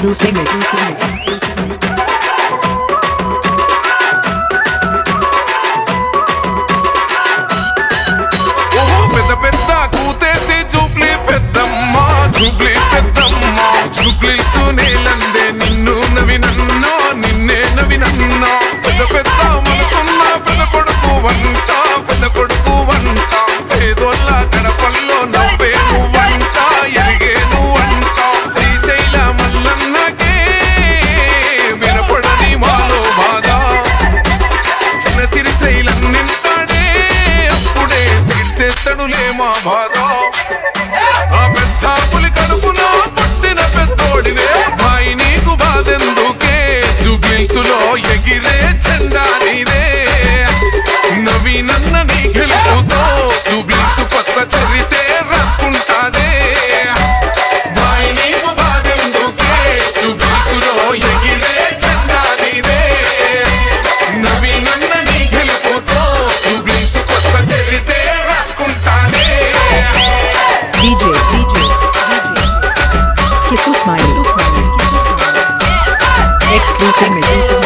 Exclusive mix. Jubilee సునేలందే నిన్ను నవినన్నా నిన్నే నవినన్నా పెద్ద పెద్ద మనసున్న పెద్ద కొడుకు వంట పేదోళ్ళ గడపల్లో నవ్వే నువ్వంట ఎరిగే నువ్వంట శ్రీశైల మల్లన్నకే వినపడని మాలో బాధ చిన్న శ్రీశైలం నింటాడే అప్పుడే తీర్చేస్తాడులే మా బాధ ఆ పెద్ద పులి కడుపులో నీకు బాధెందుకే జుబ్లీసులో ఎగిరే చెండా నీదే నవీనన్న నీ గెలుపుతో జుబ్లీసు కొత్త చరితే రాసుకుంటాదే బాయ్ నీకు బాధెందుకే జుబ్లీసులో ఎగిరే చెండా నీదే నవీనన్న నీ గెలుపుతో జుబ్లీసు కొత్త చరితే రాసుకుంటాదే DJ Kifu Smiley. Exclusive mix.